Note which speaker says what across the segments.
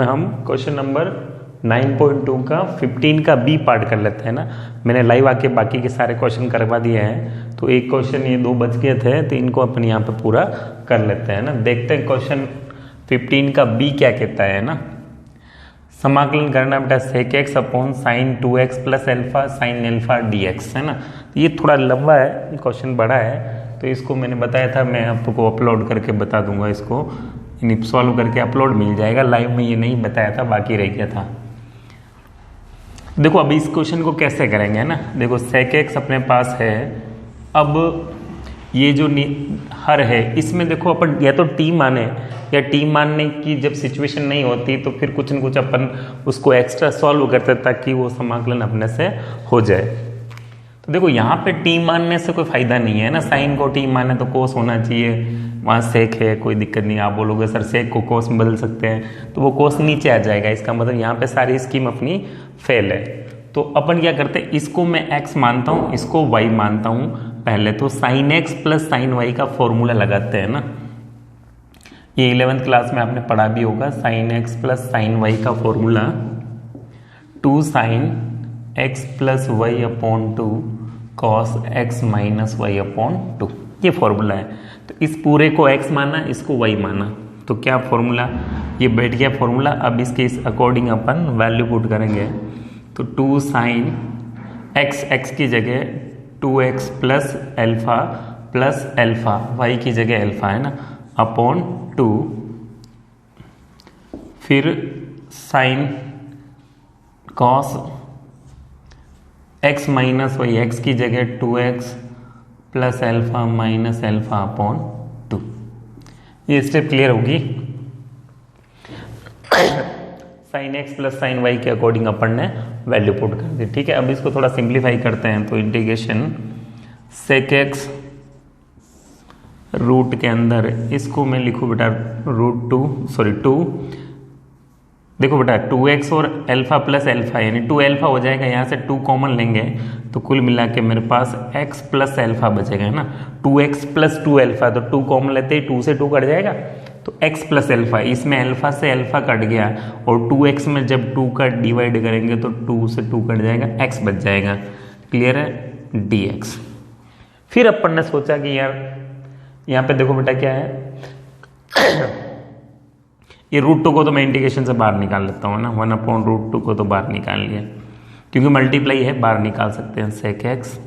Speaker 1: हम question number 9.2 का 15 का बी पार्ट कर लेते हैं ना। मैंने लाइव आके बाकी के सारे क्वेश्चन करवा दिए हैं, तो एक क्वेश्चन ये दो बच गए थे, तो इनको अपन यहाँ पे पूरा कर लेते हैं ना। देखते हैं क्वेश्चन 15 का बी क्या कहता है ना। समाकलन करना बेटा sec x upon sine 2x plus alpha sine alpha dx है ना। ये थोड़ा लंबा है, क्वेश्चन बड़ा है, तो इसको मैंने बताया था, मैं आपको अपलोड करके बता दूंगा। इसको सॉल्व करके अपलोड मिल जाएगा, लाइव में ये नहीं बताया था, बाकी रह गया था। देखो अभी इस क्वेश्चन को कैसे करेंगे है ना। देखो sec x अपने पास है, अब ये जो हर है इसमें देखो अपन या तो t माने, या t मानने की जब सिचुएशन नहीं होती तो फिर कुछ न कुछ अपन उसको एक्स्ट्रा सॉल्व करते ताकि वो समाकलन अपने से हो जाए। तो देखो यहाँ पे t मानने से कोई फायदा नहीं है ना, साइन को t माने तो कोस होना चाहिए, वहाँ सेक है, कोई दिक्कत नहीं। आप बोलोगे सर सेक को कोस में बदल सकते हैं, तो वो कोस नीचे आ जाएगा, इसका मतलब यहाँ पे सारी स्कीम अपनी फेल है। तो अपन क्या करते हैं, इसको मैं x मानता हूँ, इसको y मानता हूँ। पहले तो sine x plus sine y का फॉर्मूला लगाते हैं ना। ये 11th क्लास में आपने पढ़ा भी होगा, sine x plus sine y का formula 2 sine x plus y upon 2 cos x minus y upon 2, ये फॉर्मूला है। तो इस पूरे को x माना, इसको y माना, तो क्या फॉर्मूला, ये बैठ गया फॉर्मूला। अब इसके इस अकॉर्डिंग अपन वैल्यू पुट करेंगे, तो 2 साइन x की जगह 2x प्लस एल्फा y की जगह एल्फा है ना, अपॉन 2, फिर sine cos x minus y, x की जगह 2x plus alpha minus alpha upon 2। ये स्टेप क्लियर होगी। Sine x plus sine y के अकॉर्डिंग अपन ने वैल्यू पुट कर दी, ठीक है। अब इसको थोड़ा सिंप्लीफाई करते हैं, तो इंटीग्रेशन sec x रूट के अंदर, इसको मैं लिखूँ बेटा टू, देखो बेटा 2x और एल्फा प्लस एल्फा यानी 2 एल्फा हो जाएगा, यहाँ से 2 कॉमन लेंगे तो कुल मिला के मेरे पास x प्लस एल्फा बचेगा है ना। 2x प्लस 2 एल्फा, तो 2 कॉमन लेते ही 2 से 2 कट जाएगा, तो x प्लस एल्फा, इसमें एल्फा से एल्फा कट गया, और 2x में जब 2 का डिवाइड करेंगे तो 2 से 2 कट जाएगा, x बच जाएगा। क्लियर है, dx। फिर अपन ने सोचा कि यार यहाँ पे देखो बेटा क्या है, ये √2 को तो मैं इंटीग्रेशन से बाहर निकाल लेता हूँ ना, 1/√2 को तो बाहर निकाल लिया, क्योंकि मल्टीप्लाई है, बाहर निकाल सकते हैं। sec x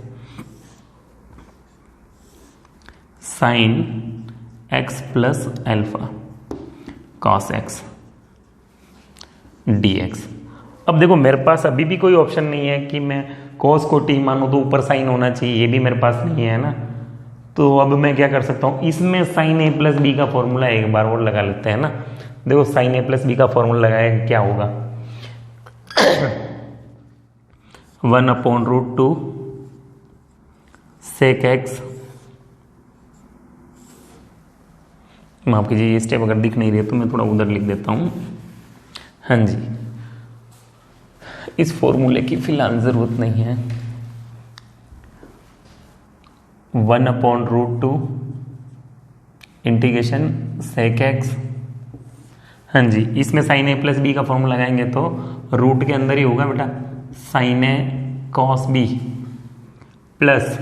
Speaker 1: sine x plus alpha cos x dx। अब देखो मेरे पास अभी भी कोई ऑप्शन नहीं है कि मैं cos को t मानूं तो ऊपर साइन होना चाहिए, ये भी मेरे पास नहीं है ना। तो अब मैं क्या कर सकता हूँ, इसमें साइन a प्लस बी का फॉर्मूला एक बार और लगा लेते हैं ना। देखो साइन a प्लस बी का फॉर्मूला लगाए क्या होगा, 1/√2 sec x, माफ कीजिए ये स्टेप अगर दिख नहीं रही तो मैं थोड़ा उधर लिख देता हूँ। हाँ जी, इस फॉर्मूले की फिलहाल जरूरत नहीं है। 1/√2 इंटीग्रेशन sec x, हाँ जी, इसमें साइन a प्लस बी का फॉर्मूला लगाएंगे तो रूट के अंदर ही होगा बेटा, sine a cos b plus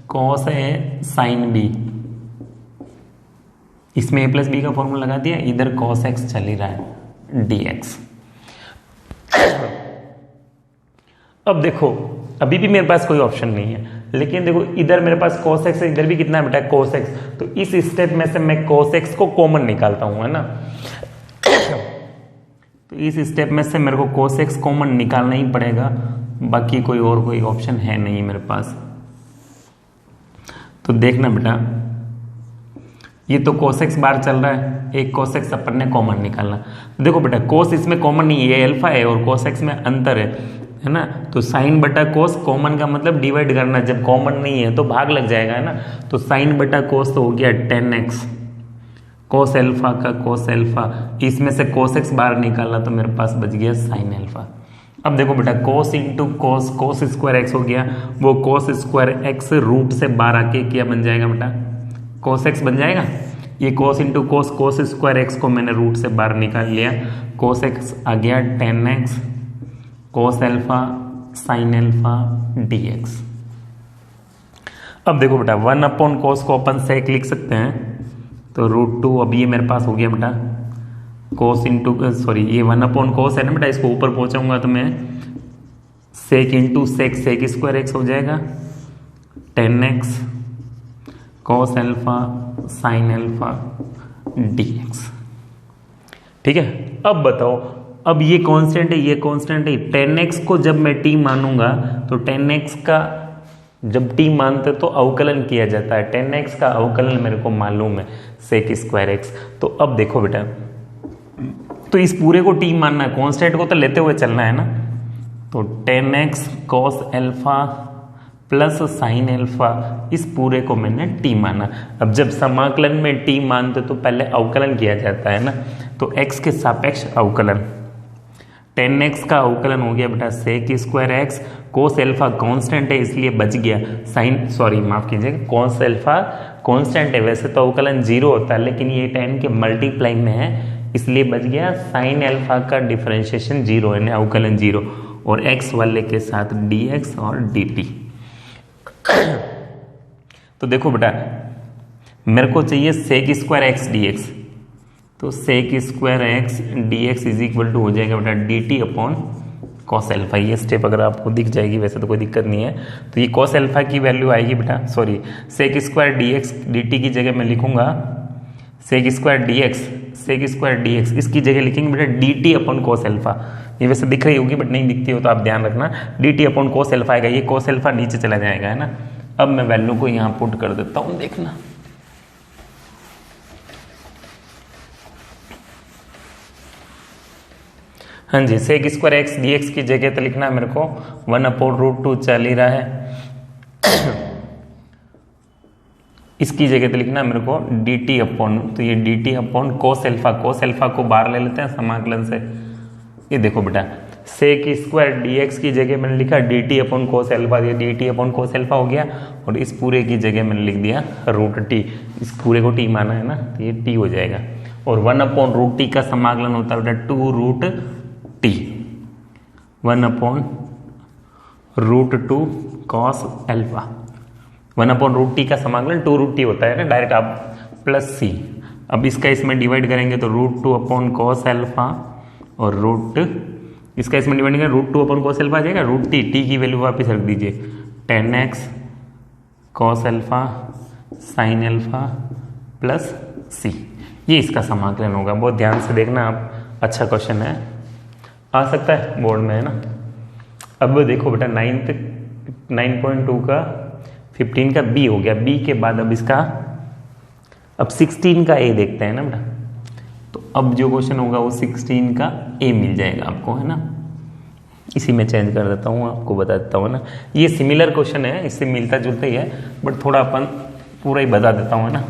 Speaker 1: cos a sine b, इसमें a प्लस बी का फॉर्मूला लगा दिया, इधर कॉस x चल ही रहा है, dx। अब देखो अभी भी मेरे पास कोई ऑप्शन नहीं है, लेकिन देखो इधर मेरे पास cos x है, इधर भी कितना है बेटा cos x, तो इस स्टेप में से मैं cos x को कॉमन निकालता हूं है ना। तो इस स्टेप में से मेरे को cos x कॉमन निकालना ही पड़ेगा, बाकी कोई ऑप्शन है नहीं मेरे पास। तो देखना बेटा, ये तो cos x बार चल रहा है, एक cos x अपन ने कॉमन निकालना। देखो बेटा cos इसमें कॉमन नहीं है, एल्फा है और cos x में अंतर है ना। तो साइन बटा cos, कॉमन का मतलब डिवाइड करना, जब कॉमन नहीं है तो भाग लग जाएगा है ना। तो साइन बटा cos तो हो गया 10x, cos एल्फा का cos एल्फा, इसमें से cos x बाहर निकाला तो मेरे पास बच गया साइन एल्फा। अब देखो बेटा cos into cos square x हो गया, वो cos स्क्वायर x रूट से बाहर आके क्या बन जाएगा बेटा, cos x बन जाएगा। ये cos into cos, cos square x को मैंने रूट से बाहर निकाल लिया, cos एक्स आ गया 10x cos alpha sin alpha dx। अब देखो बेटा 1/cos को अपन सेक लिख सकते हैं, तो √2, अब ये मेरे पास हो गया बेटा cos इंटू सॉरी ये 1/cos है ना बेटा, इसको ऊपर पहुंचाऊंगा तो मैं sec into sec, sec square x हो जाएगा 10x cos alpha sin alpha dx। ठीक है, अब बताओ, अब ये कांस्टेंट है, ये कांस्टेंट है, 10x को जब मैं t मानूंगा तो 10x का जब t मानते तो अवकलन किया जाता है, 10x का अवकलन मेरे को मालूम है सेक स्क्वायर एक्स। तो अब देखो बेटा, तो इस पूरे को t मानना है, कांस्टेंट को तो लेते हुए चलना है ना, तो 10x cos alpha plus sine alpha, इस पूरे को मैंने t माना। अब जब समाकलन में t मानते तो पहले अवकलन किया जाता है ना, तो x के सापेक्ष अवकलन, 10x का अवकलन हो गया बेटा sec square x, cos alpha constant है इसलिए बच गया, साइन सॉरी माफ कीजिएगा, कोस अल्फा कांस्टेंट है, वैसे तो अवकलन 0 होता है लेकिन ये 10 के मल्टीप्लाई में है इसलिए बच गया, साइन अल्फा का डिफरेंशिएशन 0 है, अवकलन 0, और x वाले के साथ dx और dt। तो देखो बेटा मेरे को चाहिए सेक स्क्वायर एक्स dx, तो sec square x dx is equal to हो जाएगा बेटा dt अपॉन कॉस अल्फा। ये स्टेप अगर आपको दिख जाएगी, वैसे तो कोई दिक्कत नहीं है, तो ये कॉस अल्फा की वैल्यू आएगी बेटा, sorry sec square dx dt की जगह मैं लिखूंगा sec square dx, sec square dx, इसकी जगह लिखेंगे बेटा dt अपॉन कॉस अल्फा। ये वैसे दिख रही होगी बट नहीं दिखती हो तो आप ध्यान रखना, dt अपॉन कॉस अल्फा आएगा, ये कॉस अल्फा नीचे चला जाएगा, है ना। अब मैं वैल्यू को यहाँ पुट कर देता हूँ, देखना हाँ जी, सेक स्क्वायर एक्स dx की जगह तो लिखना है मेरे को 1/√2 चल ही रहा है, इसकी जगह तो लिखना है मेरे को dt अपॉन, तो ये dt upon cos alpha, cos alpha को बाहर ले लेते हैं समाकलन से। ये देखो बेटा सेक स्क्वायर dx की जगह मैंने लिखा dt अपॉन कोस अल्फा, ये dt अपॉन कोस अल्फा हो गया, और इस पूरे की जगह मैंने लिख दिया √t, इस पूरे को t माना है ना, तो ये t हो जाएगा, और 1/√t का समाकलन होता है बेटा 2√t, 1/√2 कॉस अल्फा, 1/√t का समाकलन 2√t होता है ना डायरेक्ट, आप प्लस c, अब इसका इसमें डिवाइड करेंगे तो √2 अपॉन कॉस अल्फा, और इसका इसमें डिवाइड करेंगे √2 अपॉन कॉस अल्फा आ जाएगा, √t, t की वैल्यू वापस रख दीजिए 10x cos alpha sine alpha plus c, ये इसका समाकलन होगा। बहुत ध्यान से देखना आप, अच्छा क्वेश्चन है, आ सकता है बोर्ड में, है ना। अब देखो बेटा 9.2 का 15 का b हो गया, b के बाद अब इसका अब 16 का a देखते हैं ना बेटा, तो अब जो क्वेश्चन होगा वो 16 का a मिल जाएगा आपको, है ना। इसी में चेंज कर देता हूँ, आपको बता देता हूँ ना, ये सिमिलर क्वेश्चन है, इससे मिलता जुलता ही है बट थोड़ा अपन पूरा ही बता देता हूँ, है ना।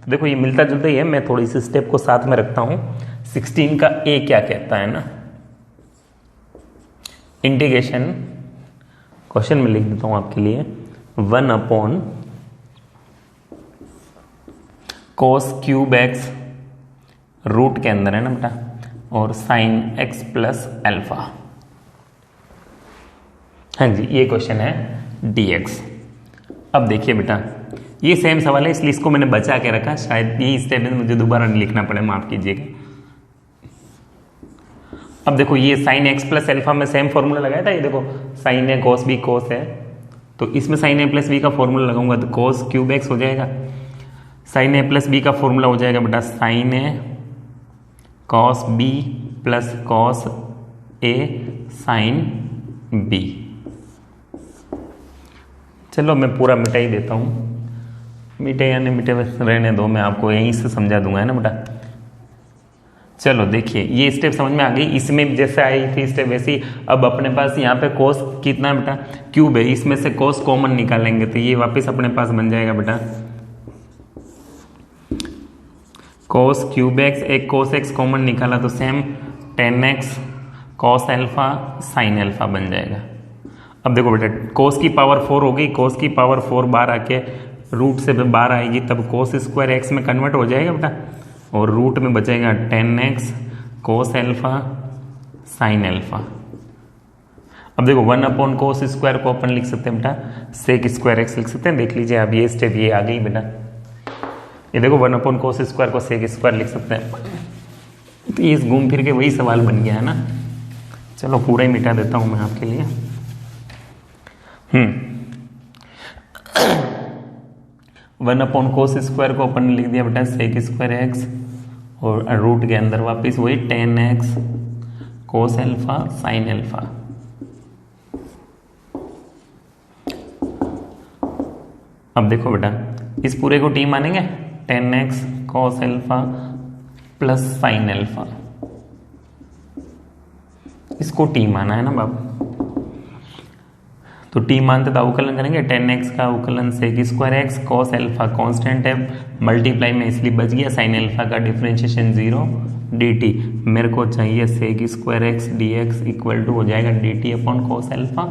Speaker 1: तो देखो ये मिलता जुलता ही है, मैं थोड़ी सी स्टेप को साथ में रखता हूँ। 16 का a क्या कहता है ना, इंटीग्रेशन क्वेश्चन में लिख देता हूं आपके लिए 1/cos³ रूट के अंदर है ना बेटा, और sin x प्लस अल्फा, हाँ जी ये क्वेश्चन है dx। अब देखिए बेटा ये सेम सवाल है इसलिए इसको मैंने बचा के रखा, शायद ये स्टेप में मुझे दोबारा नहीं लिखना पड़े, माफ कीजिएगा। अब देखो ये sin x प्लस अल्फा में सेम फॉर्मूला लगाया था, ये देखो sin a cos b cos है, तो इसमें sin a प्लस b का फॉर्मूला लगाऊंगा तो cos³ हो जाएगा, sin a प्लस b का फॉर्मूला हो जाएगा बेटा sin a cos b plus cos a sin b। चलो मैं पूरा मिटा ही देता हूँ, मिटे या नहीं मिटे रहने दो, मैं आपको यहीं से समझा दूंगा, है ना बेटा। चलो देखिए ये स्टेप समझ में आ गई, इसमें जैसे आई थी स्टेप वैसी। अब अपने पास यहाँ पे कोस कितना बेटा क्यूब है, इसमें से कोस कॉमन निकालेंगे तो ये वापस अपने पास बन जाएगा बेटा cos³ x, एक cos x कॉमन निकाला तो same 10x cos alpha sin alpha बन जाएगा। अब देखो बेटा cos की पावर 4 हो गई, cos की पावर 4 बार आके रूट से फिर बाहर आएगी तब कोस स्क्वायर एक्स में कन्वर्ट हो जाएगा बेटा, और रूट में बचेगा 10x कोस एल्फा साइन एल्फा। अब देखो 1 अपॉन कोस स्क्वायर को अपन लिख सकते हैं बेटा सेक स्क्वायर एक्स लिख सकते हैं। देख लीजिए अब ये स्टेप ये आ गई बेटा, ये देखो 1 अपॉन कोस स्क्वायर को सेक स्क्वायर लिख सकते हैं। तो ये घूम फिर के वही सवाल बन गया है ना। चलो पूरा ही मिटा देता हूं मैं आपके लिए। 1 अपॉन कोस स्क्वायर को अपन ने लिख दिया बेटा सेक स्क्वायर एक्स, और रूट के अंदर वापस वही 10x कोस एल्फा साइन एल्फा। अब देखो बेटा इस पूरे को टी मानेंगे 10x कोस एल्फा प्लस साइन एल्फा, इसको टी माना है ना बाबू। तो टी मानते तो अवकलन करेंगे 10x का अवकलन sec square x, cos alpha constant है मल्टीप्लाई में इसलिए बच गया, साइन एल्फा का डिफरेंशिएशन 0 dt। मेरे को चाहिए sec square x dx equal to हो जाएगा dt अपॉन कॉस एल्फा।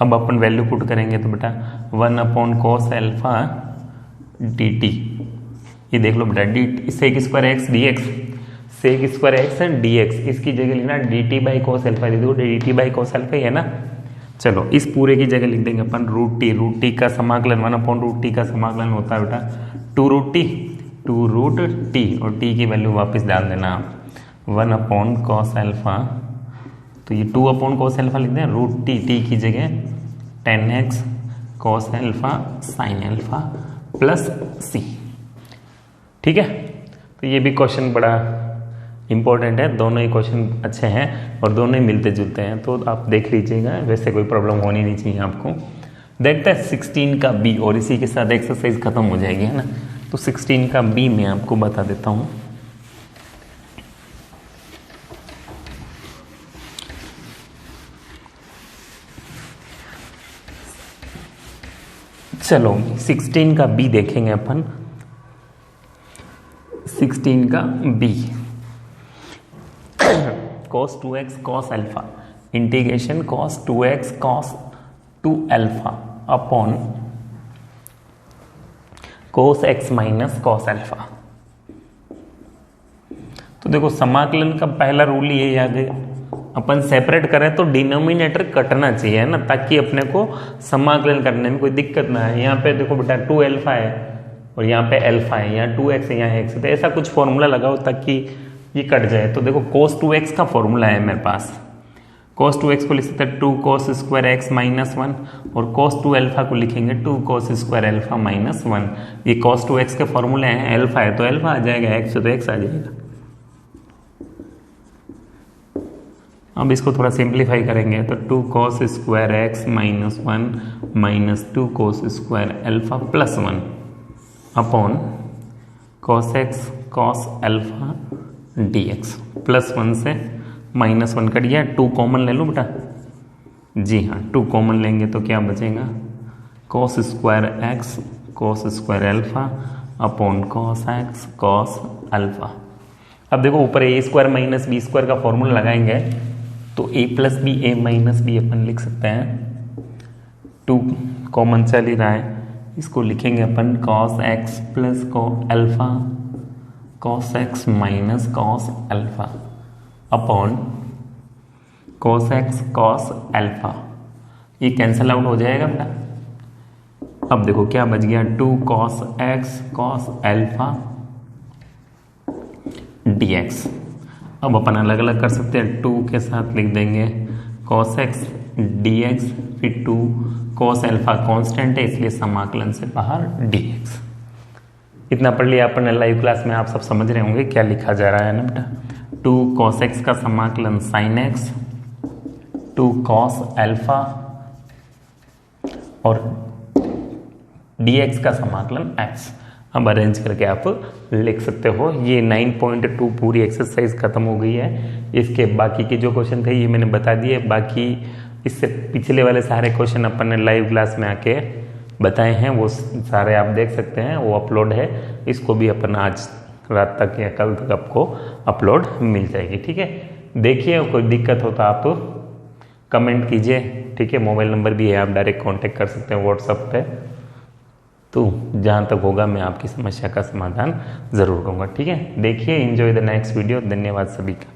Speaker 1: अब अपन वैल्यू पुट करेंगे तो बेटा 1 अपॉन कॉस एल्फा dt, ये देख लो बेटा d sec square x dx, sec square x dx, इसकी जगह लिखना dt बाई कॉस एल्फा, देखो dt बाई कॉस एल्फा ही है ना। चलो इस पूरे की जगह लिख देंगे अपन रूट टी का समाकलन 1 अपॉन रूट टी का समाकलन होता है बेटा 2 रूट टी, और टी की वैल्यू वापस डाल देना आप 1 अपॉन कॉस एल्फा, तो ये 2 अपॉन कॉस एल्फा लिख दें रूट टी की जगह 10x cos alpha sine alpha plus c. ठीक है, तो ये भी क्वेश्चन बड़ा इंपॉर्टेंट है, दोनों ही क्वेश्चन अच्छे हैं और दोनों ही मिलते जुलते हैं, तो आप देख लीजिएगा, वैसे कोई प्रॉब्लम होनी नहीं चाहिए आपको। देखते हैं 16 का बी, और इसी के साथ एक्सरसाइज खत्म हो जाएगी है ना। तो 16 का बी मैं आपको बता देता हूँ। चलो 16 का बी देखेंगे अपन। 16 का बी cos 2x cos अल्फा इंटीग्रेशन cos 2x cos 2 अल्फा upon cos x minus cos अल्फा। तो देखो समाकलन का पहला रूल ये याद है, अपन सेपरेट करें तो डिनोमिनेटर कटना चाहिए है ना, ताकि अपने को समाकलन करने में कोई दिक्कत ना है। यहाँ पे देखो बेटा 2 अल्फा है और यहाँ पे अल्फा है, यहाँ 2x है, यहाँ x है, तो ऐसा कुछ फॉर्मूला लगाओ ताकि ये कट जाए। तो देखो cos 2x का फॉर्मूला है मेरे पास, cos 2x को लिख सकते हैं 2 cos स्क्वायर एक्स माइनस 1, और cos 2 अल्फा को लिखेंगे 2 cos स्क्वायर अल्फा माइनस 1। ये cos 2x के फॉर्मूले हैं, अल्फा है तो अल्फा आ जाएगा, x है तो x आ जाएगा। अब इसको थोड़ा सिंप्लीफाई करेंगे तो 2 cos square x minus 1 minus 2 cos square alpha plus 1 upon cos x cos alpha dx plus 1 से माइनस 1 कट गया, 2 कॉमन ले लो बेटा। जी हाँ 2 कॉमन लेंगे तो क्या बचेगा cos square x cos square alpha upon cos x cos alpha. अब देखो ऊपर a square minus b square का फॉर्मूला लगाएंगे तो a plus b a minus b अपन लिख सकते हैं, 2 कॉमन चल ही रहा है, इसको लिखेंगे अपन cos x plus alpha cos x minus cos alpha upon cos x cos alpha. ये कैंसिल आउट हो जाएगा बेटा। अब देखो क्या बच गया 2 cos x cos alpha dx। अब अपन अलग अलग कर सकते हैं, 2 के साथ लिख देंगे cos x dx, फिर 2 cos अल्फा कांस्टेंट है इसलिए समाकलन से बाहर dx। इतना पढ़ लिया अपन ने लाइव क्लास में, आप सब समझ रहे होंगे क्या लिखा जा रहा है ना बेटा। 2 cos x का समाकलन sin x, 2 cos अल्फा और dx का समाकलन x। अब अरेंज करके आप लिख सकते हो। ये 9.2 पूरी एक्सरसाइज खत्म हो गई है। इसके बाकी के जो क्वेश्चन थे ये मैंने बता दिए, बाकी इससे पिछले वाले सारे क्वेश्चन अपन ने लाइव क्लास में आके बताए हैं, वो सारे आप देख सकते हैं, वो अपलोड है। इसको भी अपन आज रात तक या कल तक आपको अपलोड मिल जाएगी। ठीक है, देखिए कोई दिक्कत हो तो आप कमेंट कीजिए। ठीक है, मोबाइल नंबर भी है, आप डायरेक्ट कांटेक्ट कर सकते हैं व्हाट्सएप पे। तो जहाँ तक होगा मैं आपकी समस्या का समाधान ज़रूर करूँगा। ठीक है, देखिए, एंजॉय द नेक्स्ट वीडियो। धन्यवाद सभी का।